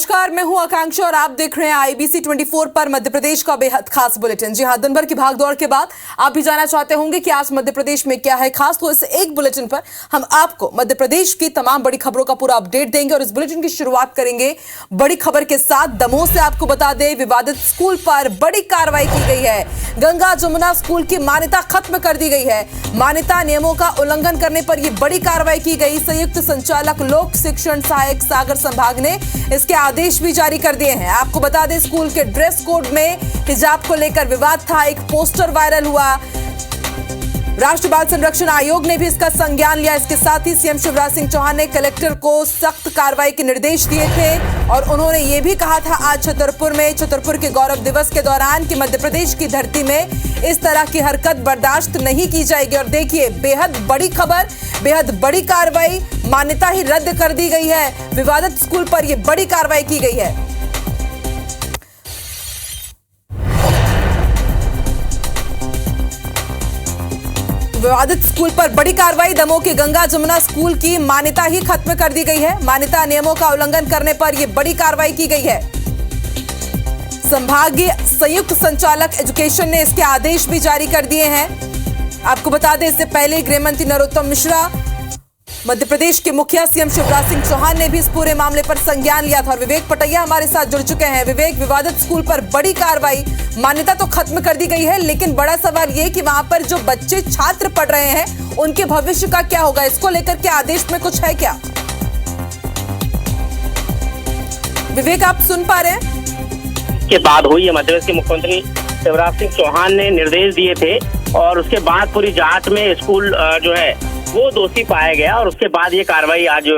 नमस्कार, मैं हूं आकांक्षा और आप देख रहे हैं आईबीसी 24 पर मध्य प्रदेश का बेहद खास बुलेटिन। जी हां, दिन भर की भागदौड़ के बाद आप भी जानना चाहते होंगे कि आज मध्य प्रदेश में क्या है खास, तो इस एक बुलेटिन पर हम आपको मध्य प्रदेश की तमाम बड़ी खबरों का पूरा अपडेट देंगे। और इस बुलेटिन की शुरुआत करेंगे बड़ी खबर के साथ। दमोह से आपको बता दें, विवादित स्कूल पर बड़ी कार्रवाई की गई है। गंगा जमुना स्कूल की मान्यता खत्म कर दी गई है। मान्यता नियमों का उल्लंघन करने पर यह बड़ी कार्रवाई की गई। संयुक्त संचालक लोक शिक्षण सहायक सागर संभाग ने इसके आदेश भी जारी कर दिए हैं। आपको बता दें, स्कूल के ड्रेस कोड में हिजाब को लेकर विवाद था, एक पोस्टर वायरल हुआ। राष्ट्रीय बाल संरक्षण आयोग ने भी इसका संज्ञान लिया। इसके साथ ही सीएम शिवराज सिंह चौहान ने कलेक्टर को सख्त कार्रवाई के निर्देश दिए थे और उन्होंने ये भी कहा था आज छतरपुर के गौरव दिवस के दौरान कि मध्य प्रदेश की धरती में इस तरह की हरकत बर्दाश्त नहीं की जाएगी। और देखिए, बेहद बड़ी खबर, बेहद बड़ी कार्रवाई, मान्यता ही रद्द कर दी गई है। विवादित स्कूल पर यह बड़ी कार्रवाई की गई है। विवादित स्कूल पर बड़ी कार्रवाई। दमोह के गंगा जमुना स्कूल की मान्यता ही खत्म कर दी गई है। मान्यता नियमों का उल्लंघन करने पर यह बड़ी कार्रवाई की गई है। संभागीय संयुक्त संचालक एजुकेशन ने इसके आदेश भी जारी कर दिए हैं। आपको बता दें, इससे पहले गृह मंत्री नरोत्तम मिश्रा, मध्य प्रदेश के मुखिया सीएम शिवराज सिंह चौहान ने भी इस पूरे मामले पर संज्ञान लिया था। और विवेक पटैया हमारे साथ जुड़ चुके हैं। विवेक, विवादित स्कूल पर बड़ी कार्रवाई, मान्यता तो खत्म कर दी गई है, लेकिन बड़ा सवाल ये कि वहां पर जो बच्चे छात्र पढ़ रहे हैं उनके भविष्य का क्या होगा, इसको लेकर के आदेश में कुछ है क्या? विवेक, आप सुन पा रहे हैं? के बाद हुई है, मध्य प्रदेश के मुख्यमंत्री शिवराज सिंह चौहान ने निर्देश दिए थे और उसके बाद पूरी जांच में स्कूल जो है वो दोषी पाया गया और उसके बाद ये कार्रवाई आज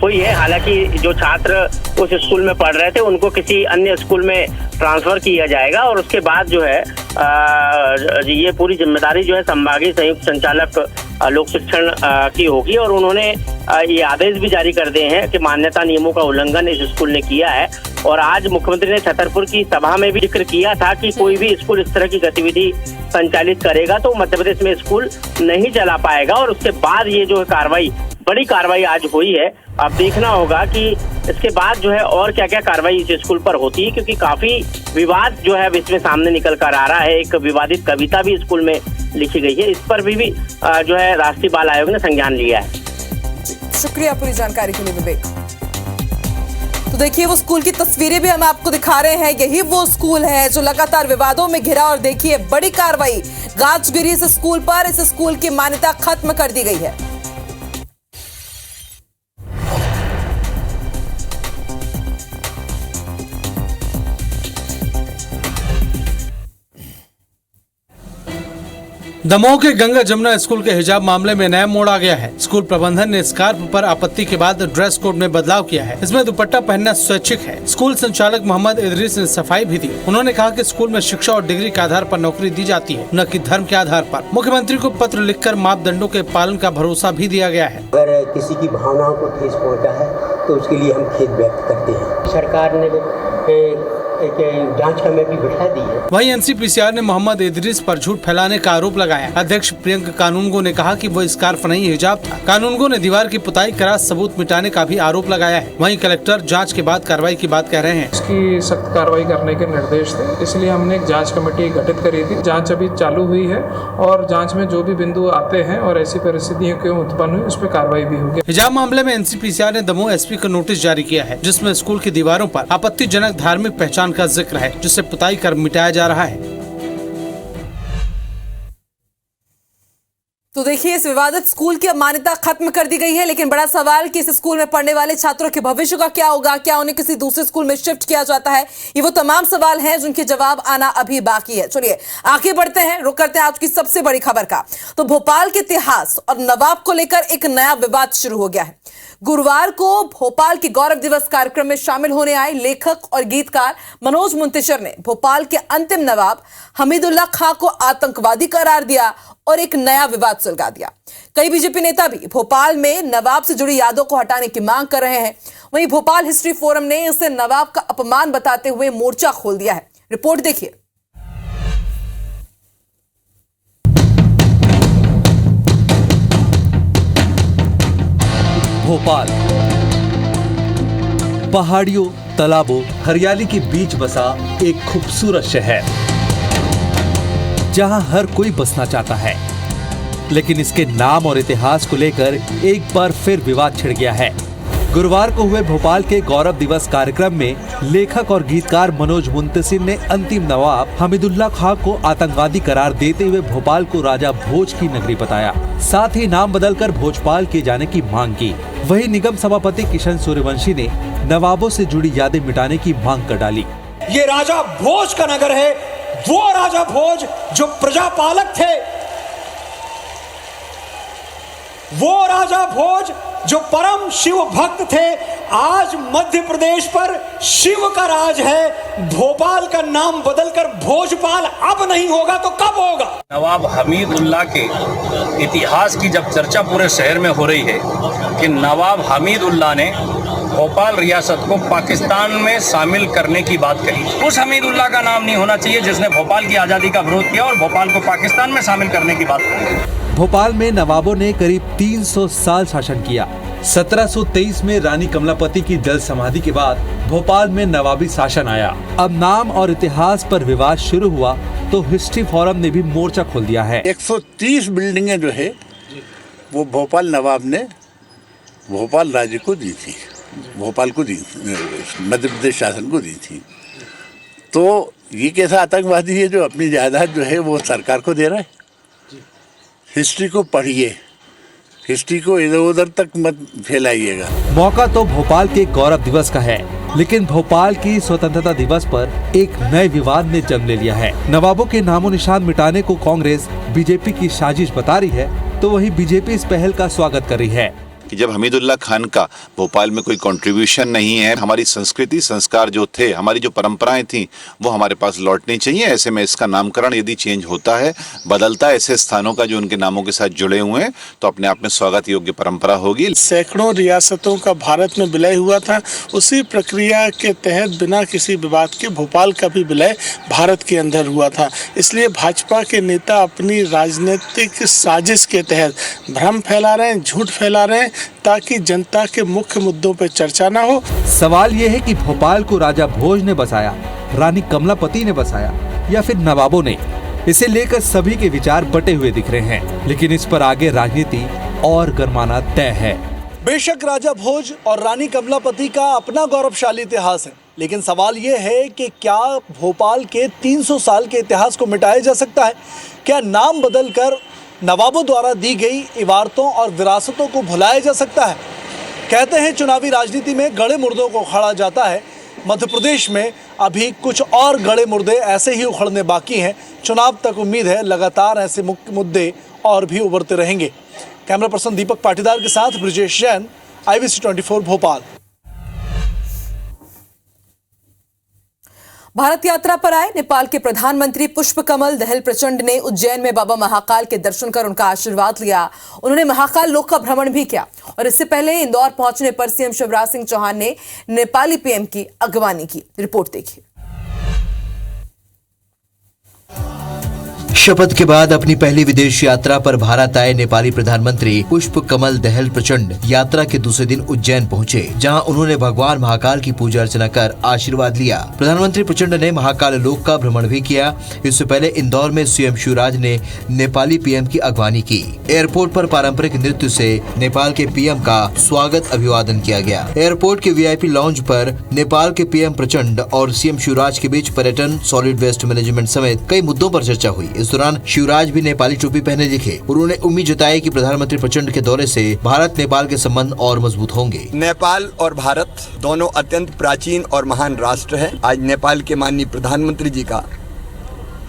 हुई है। हालांकि जो छात्र उस स्कूल में पढ़ रहे थे उनको किसी अन्य स्कूल में ट्रांसफर किया जाएगा और उसके बाद जो है ये पूरी जिम्मेदारी जो है संभागीय संयुक्त संचालक लोक शिक्षण की होगी। और उन्होंने ये आदेश भी जारी कर दिए हैं कि मान्यता नियमों का उल्लंघन इस स्कूल ने किया है। और आज मुख्यमंत्री ने छतरपुर की सभा में भी जिक्र किया था कि कोई भी स्कूल इस तरह की गतिविधि संचालित करेगा तो मध्य प्रदेश में स्कूल नहीं चला पाएगा। और उसके बाद ये जो कार्रवाई, बड़ी कार्रवाई आज हुई है। अब देखना होगा कि इसके बाद जो है और क्या क्या कार्रवाई इस स्कूल पर होती है, क्योंकि काफी विवाद जो है इसमें सामने निकल कर आ रहा है। एक विवादित कविता भी स्कूल में लिखी गई है, इस पर भी जो है राष्ट्रीय बाल आयोग ने संज्ञान लिया है। शुक्रिया पूरी जानकारी के लिए विवेक। तो देखिए, वो स्कूल की तस्वीरें भी हम आपको दिखा रहे हैं। यही वो स्कूल है जो लगातार विवादों में घिरा और देखिए बड़ी कार्रवाई, गाज गिरी इस स्कूल पर। इस स्कूल की मान्यता खत्म कर दी गई है। दमोह के गंगा जमुना स्कूल के हिजाब मामले में नया मोड़ आ गया है। स्कूल प्रबंधन ने स्कार्फ पर आपत्ति के बाद ड्रेस कोड में बदलाव किया है। इसमें दुपट्टा पहनना स्वैच्छिक है। स्कूल संचालक मोहम्मद इदरीस ने सफाई भी दी। उन्होंने कहा कि स्कूल में शिक्षा और डिग्री के आधार पर नौकरी दी जाती है, न कि धर्म के आधार पर। मुख्यमंत्री को पत्र लिखकर मापदंडों के पालन का भरोसा भी दिया गया है। अगर किसी की भावनाओं को ठेस पहुँचा है तो उसके लिए हम खेद व्यक्त करते हैं। सरकार ने जांच कमेटी बिठा दी है। वहीं एनसीपीसीआर ने मोहम्मद इदरीस पर झूठ फैलाने का आरोप लगाया। अध्यक्ष प्रियंका कानूनगो ने कहा कि वो स्कार्फ नहीं हिजाब था। कानूनगो ने दीवार की पुताई करा सबूत मिटाने का भी आरोप लगाया है। वहीं कलेक्टर जांच के बाद कार्रवाई की बात कह रहे हैं। इसकी सख्त कार्रवाई करने के निर्देश थे, इसलिए हमने एक जांच कमेटी गठित करी थी। जांच अभी चालू हुई है और जांच में जो भी बिंदु आते हैं और ऐसी परिस्थितियां क्यों उत्पन्न हुई उस पर कार्रवाई भी होगी। हिजाब मामले में एनसीपीसीआर ने दमोह एसपी को नोटिस जारी किया है, जिसमें स्कूल की दीवारों पर आपत्तिजनक धार्मिक पहचान का जिक्र है, जिसे पुताई कर मिटाया जा रहा है। तो देखिए, इस विवादित स्कूल की मान्यता खत्म कर दी गई है, लेकिन बड़ा सवाल कि इस स्कूल में पढ़ने वाले छात्रों के भविष्य का क्या होगा, क्या उन्हें किसी दूसरे स्कूल में शिफ्ट किया जाता है, ये वो तमाम सवाल हैं जिनके जवाब आना अभी बाकी है। चलिए आगे बढ़ते हैं, रुक करते हैं आज की सबसे बड़ी खबर का। तो भोपाल के इतिहास और नवाब को लेकर एक नया विवाद शुरू हो गया है। गुरुवार को भोपाल के गौरव दिवस कार्यक्रम में शामिल होने आए लेखक और गीतकार मनोज मुंतशिर ने भोपाल के अंतिम नवाब हमीदुल्लाह खां को आतंकवादी करार दिया और एक नया विवाद सुलगा दिया। कई बीजेपी नेता भी भोपाल में नवाब से जुड़ी यादों को हटाने की मांग कर रहे हैं। वहीं भोपाल हिस्ट्री फोरम ने इसे नवाब का अपमान बताते हुए मोर्चा खोल दिया है। रिपोर्ट देखिए। भोपाल पहाड़ियों तालाबों, हरियाली के बीच बसा एक खूबसूरत शहर, जहां हर कोई बसना चाहता है। लेकिन इसके नाम और इतिहास को लेकर एक बार फिर विवाद छिड़ गया है। गुरुवार को हुए भोपाल के गौरव दिवस कार्यक्रम में लेखक और गीतकार मनोज मुंतसिर ने अंतिम नवाब हमीदुल्लाह खां को आतंकवादी करार देते हुए भोपाल को राजा भोज की नगरी बताया। साथ ही नाम बदलकर भोजपाल किए जाने की मांग की। वहीं निगम सभापति किशन सूर्यवंशी ने नवाबों से जुड़ी यादें मिटाने की मांग कर डाली। ये राजा भोज का नगर है, वो राजा भोज जो प्रजापालक थे, वो राजा भोज जो परम शिव भक्त थे। आज मध्य प्रदेश पर शिव का राज है। भोपाल का नाम बदलकर भोजपाल अब नहीं होगा तो कब होगा? नवाब हमीदुल्लाह के इतिहास की जब चर्चा पूरे शहर में हो रही है कि नवाब हमीदुल्लाह ने भोपाल रियासत को पाकिस्तान में शामिल करने की बात कही, उस हमीदुल्लाह का नाम नहीं होना चाहिए जिसने भोपाल की आज़ादी का विरोध किया और भोपाल को पाकिस्तान में शामिल करने की बात कही। भोपाल में नवाबों ने करीब 300 साल शासन किया। 1723 में रानी कमलापति की जल समाधि के बाद भोपाल में नवाबी शासन आया। अब नाम और इतिहास पर विवाद शुरू हुआ तो हिस्ट्री फोरम ने भी मोर्चा खोल दिया है। 130 बिल्डिंगें जो है वो भोपाल नवाब ने भोपाल राज्य को दी थी, भोपाल को दी, मध्य प्रदेश शासन को दी थी। तो ये कैसा आतंकवादी है जो अपनी जायदाद जो है वो सरकार को दे रहा है? हिस्ट्री को पढ़िए, हिस्ट्री को इधर उधर तक मत फैलाइएगा। मौका तो भोपाल के गौरव दिवस का है, लेकिन भोपाल की स्वतंत्रता दिवस पर एक नए विवाद ने जन्म ले लिया है। नवाबों के नामो निशान मिटाने को कांग्रेस बीजेपी की साजिश बता रही है, तो वहीं बीजेपी इस पहल का स्वागत कर रही है कि जब हमीदुल्लाह खान का भोपाल में कोई कंट्रीब्यूशन नहीं है, हमारी संस्कृति संस्कार जो थे, हमारी जो परंपराएं थी वो हमारे पास लौटनी चाहिए। ऐसे में इसका नामकरण यदि चेंज होता है, बदलता है ऐसे स्थानों का जो उनके नामों के साथ जुड़े हुए हैं, तो अपने आप में स्वागत योग्य परंपरा होगी। सैकड़ों रियासतों का भारत में विलय हुआ था, उसी प्रक्रिया के तहत बिना किसी विवाद के भोपाल का भी विलय भारत के अंदर हुआ था। इसलिए भाजपा के नेता अपनी राजनीतिक साजिश के तहत भ्रम फैला रहे हैं, झूठ फैला रहे हैं, ताकि जनता के मुख्य मुद्दों पर चर्चा ना हो। सवाल ये है कि भोपाल को राजा भोज ने बसाया, रानी कमलापति ने बसाया या फिर नवाबों ने? इसे लेकर सभी के विचार बटे हुए दिख रहे हैं, लेकिन इस पर आगे राजनीति और गरमाना तय है। बेशक राजा भोज और रानी कमलापति का अपना गौरवशाली इतिहास है, लेकिन सवाल ये है कि क्या भोपाल के 300 साल के इतिहास को मिटाया जा सकता है? क्या नाम बदलकर नवाबों द्वारा दी गई इबारतों और विरासतों को भुलाया जा सकता है? कहते हैं चुनावी राजनीति में गड़े मुर्दों को उखाड़ा जाता है। मध्य प्रदेश में अभी कुछ और गड़े मुर्दे ऐसे ही उखड़ने बाकी हैं। चुनाव तक उम्मीद है लगातार ऐसे मुख्य मुद्दे और भी उभरते रहेंगे। कैमरा पर्सन दीपक पाटीदार के साथ ब्रिजेश जैन, IBC 24 भोपाल। भारत यात्रा पर आए नेपाल के प्रधानमंत्री पुष्पकमल दहल प्रचंड ने उज्जैन में बाबा महाकाल के दर्शन कर उनका आशीर्वाद लिया। उन्होंने महाकाल लोक का भ्रमण भी किया और इससे पहले इंदौर पहुंचने पर सीएम शिवराज सिंह चौहान ने नेपाली पीएम की अगवानी की। रिपोर्ट देखिए। शपथ के बाद अपनी पहली विदेश यात्रा पर भारत आए नेपाली प्रधानमंत्री पुष्पकमल दहल प्रचंड यात्रा के दूसरे दिन उज्जैन पहुंचे, जहां उन्होंने भगवान महाकाल की पूजा अर्चना कर आशीर्वाद लिया। प्रधानमंत्री प्रचंड ने महाकाल लोक का भ्रमण भी किया। इससे पहले इंदौर में सीएम शिवराज ने नेपाली पीएम की अगवानी की। एयरपोर्ट पर पारंपरिक नृत्य से नेपाल के पीएम का स्वागत अभिवादन किया गया। एयरपोर्ट के VIP लॉन्ज पर नेपाल के पीएम प्रचंड और सीएम शिवराज के बीच पर्यटन, सॉलिड वेस्ट मैनेजमेंट समेत कई मुद्दों पर चर्चा हुई। इस दौरान शिवराज भी नेपाली टोपी पहने दिखे। उन्होंने उम्मीद जताई कि प्रधानमंत्री प्रचंड के दौरे से भारत नेपाल के संबंध और मजबूत होंगे। नेपाल और भारत दोनों अत्यंत प्राचीन और महान राष्ट्र हैं। आज नेपाल के माननीय प्रधानमंत्री जी का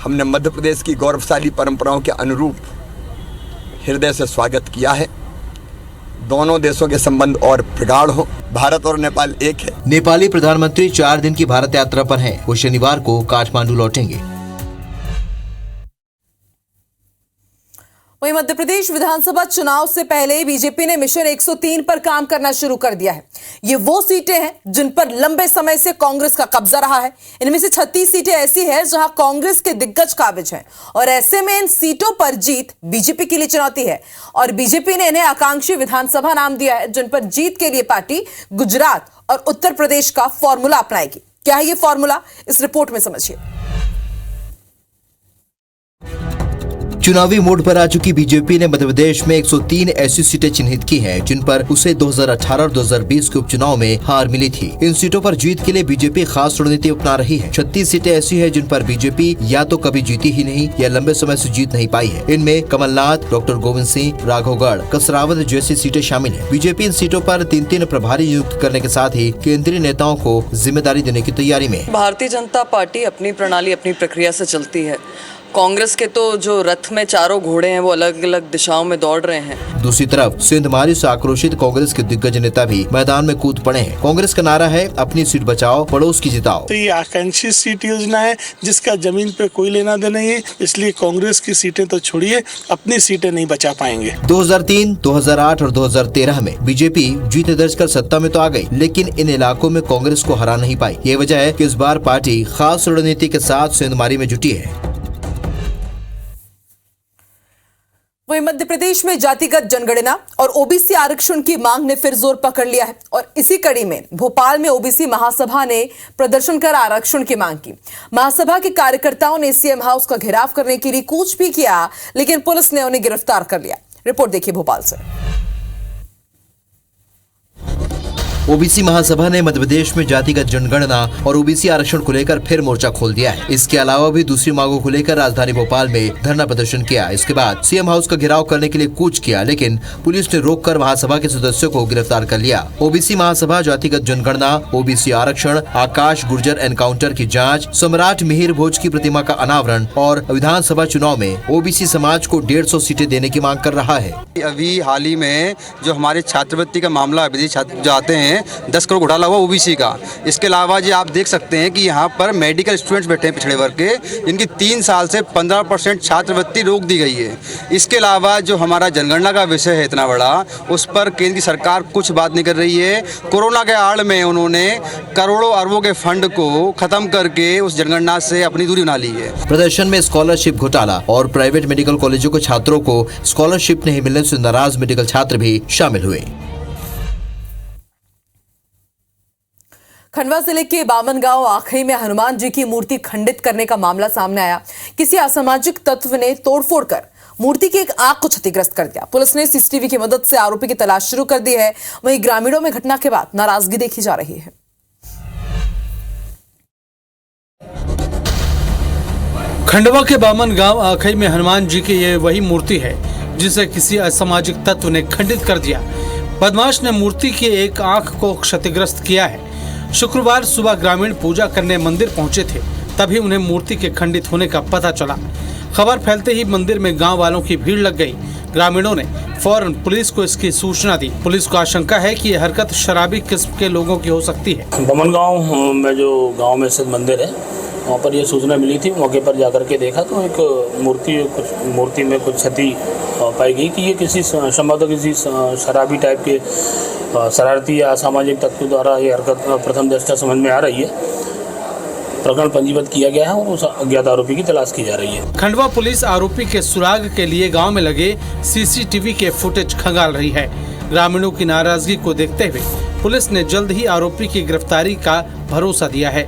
हमने मध्य प्रदेश की गौरवशाली परंपराओं के अनुरूप हृदय से स्वागत किया है। दोनों देशों के संबंध और प्रगाढ़ हो। भारत और नेपाल एक है। नेपाली प्रधानमंत्री 4 दिन की भारत यात्रा पर हैं। वो शनिवार को काठमांडू लौटेंगे। वहीं मध्य प्रदेश विधानसभा चुनाव से पहले बीजेपी ने मिशन 103 पर काम करना शुरू कर दिया है। ये वो सीटें हैं जिन पर लंबे समय से कांग्रेस का कब्जा रहा है। इनमें से 36 सीटें ऐसी हैं जहां कांग्रेस के दिग्गज काबिज हैं और ऐसे में इन सीटों पर जीत बीजेपी के लिए चुनौती है और बीजेपी ने इन्हें आकांक्षी विधानसभा नाम दिया है, जिन पर जीत के लिए पार्टी गुजरात और उत्तर प्रदेश का फॉर्मूला अपनाएगी। क्या है ये फॉर्मूला, इस रिपोर्ट में समझिए। चुनावी मोड पर आ चुकी बीजेपी ने मध्य प्रदेश में 103 ऐसी सीटें चिन्हित की हैं जिन पर उसे 2018 और 2020 के उपचुनाव में हार मिली थी। इन सीटों पर जीत के लिए बीजेपी खास रणनीति अपना रही है। 36 सीटें ऐसी हैं जिन पर बीजेपी या तो कभी जीती ही नहीं या लंबे समय से जीत नहीं पाई है। इनमें कमलनाथ, डॉक्टर गोविंद सिंह, राघवगढ़, कसरावद जैसी सीटें शामिल है। बीजेपी इन सीटों पर 3-3 प्रभारी नियुक्त करने के साथ ही केंद्रीय नेताओं को जिम्मेदारी देने की तैयारी में। भारतीय जनता पार्टी अपनी प्रणाली, अपनी प्रक्रिया से चलती है। कांग्रेस के तो जो रथ में चारों घोड़े हैं वो अलग अलग दिशाओं में दौड़ रहे हैं। दूसरी तरफ सिंधमारी से आक्रोशित कांग्रेस के दिग्गज नेता भी मैदान में कूद पड़े हैं। कांग्रेस का नारा है अपनी सीट बचाओ, पड़ोस की जिताओ। तो ये आकांक्षी सीट योजना है जिसका जमीन पे कोई लेना देना नहीं है, इसलिए कांग्रेस की सीटें तो छोड़िए, अपनी सीटें नहीं बचा पाएंगे। 2003, 2008 और 2013 में बीजेपी जीत दर्ज कर सत्ता में तो आ गई, लेकिन इन इलाकों में कांग्रेस को हरा नहीं पाई। ये वजह है कि इस बार पार्टी खास रणनीति के साथ सिंधमारी में जुटी है। वहीं मध्य प्रदेश में जातिगत जनगणना और ओबीसी आरक्षण की मांग ने फिर जोर पकड़ लिया है और इसी कड़ी में भोपाल में ओबीसी महासभा ने प्रदर्शन कर आरक्षण की मांग की। महासभा के कार्यकर्ताओं ने सीएम हाउस का घेराव करने के लिए कूच भी किया, लेकिन पुलिस ने उन्हें गिरफ्तार कर लिया। रिपोर्ट देखिए भोपाल से। ओबीसी महासभा ने मध्य प्रदेश में जातिगत जनगणना और ओबीसी आरक्षण को लेकर फिर मोर्चा खोल दिया है। इसके अलावा भी दूसरी मांगों को लेकर राजधानी भोपाल में धरना प्रदर्शन किया। इसके बाद सीएम हाउस का घेराव करने के लिए कूच किया, लेकिन पुलिस ने रोककर महासभा के सदस्यों को गिरफ्तार कर लिया। ओबीसी महासभा जातिगत जनगणना, ओबीसी आरक्षण, आकाश गुर्जर एनकाउंटर की जाँच, सम्राट मिहिर भोज की प्रतिमा का अनावरण और विधानसभा चुनाव में ओबीसी समाज को 150 सीटें देने की मांग कर रहा है। अभी हाल ही में जो हमारे छात्रवृत्ति का मामला विदेशी छात्र जाते हैं 10 करोड़ घोटाला हुआ ओबीसी का। इसके अलावा जी आप देख सकते हैं कि यहाँ पर मेडिकल स्टूडेंट्स बैठे हैं पिछड़े वर्ग के, जिनकी 3 साल से 15% छात्रवृत्ति रोक दी गई है। इसके अलावा जो हमारा जनगणना का विषय है इतना बड़ा, उस पर केंद्र की सरकार कुछ बात नहीं कर रही है। कोरोना के आड़ में उन्होंने करोड़ों अरबों के फंड को खत्म करके उस जनगणना से अपनी दूरी बना ली है। प्रदर्शन में स्कॉलरशिप घोटाला और प्राइवेट मेडिकल कॉलेजों के छात्रों को स्कॉलरशिप नहीं मिलने से नाराज मेडिकल छात्र भी शामिल हुए। खंडवा जिले के बामनगांव आखई में हनुमान जी की मूर्ति खंडित करने का मामला सामने आया। किसी असामाजिक तत्व ने तोड़फोड़ कर मूर्ति की एक आंख को क्षतिग्रस्त कर दिया। पुलिस ने सीसीटीवी की मदद से आरोपी की तलाश शुरू कर दी है। वहीं ग्रामीणों में घटना के बाद नाराजगी देखी जा रही है। खंडवा के बामनगांव आखई में हनुमान जी की ये वही मूर्ति है जिसे किसी असामाजिक तत्व ने खंडित कर दिया। बदमाश ने मूर्ति की एक आंख को क्षतिग्रस्त किया है। शुक्रवार सुबह ग्रामीण पूजा करने मंदिर पहुंचे थे, तभी उन्हें मूर्ति के खंडित होने का पता चला। खबर फैलते ही मंदिर में गांव वालों की भीड़ लग गई। ग्रामीणों ने फौरन पुलिस को इसकी सूचना दी। पुलिस को आशंका है कि यह हरकत शराबी किस्म के लोगों की हो सकती है। बामनगांव में जो गांव में स्थित मंदिर है, वहाँ पर यह सूचना मिली थी। मौके पर जाकर के देखा तो एक मूर्ति में कुछ क्षति पाई गई कि ये किसी संभवतः किसी शराबी टाइप के शरारती या असामाजिक तत्व द्वारा ये हरकत प्रथम दृष्टया समझ में आ रही है। प्रकरण पंजीबद्ध किया गया है और उस अज्ञात आरोपी की तलाश की जा रही है। खंडवा पुलिस आरोपी के सुराग के लिए गांव में लगे सीसीटीवी के फुटेज खंगाल रही है। ग्रामीणों की नाराजगी को देखते हुए पुलिस ने जल्द ही आरोपी की गिरफ्तारी का भरोसा दिया है।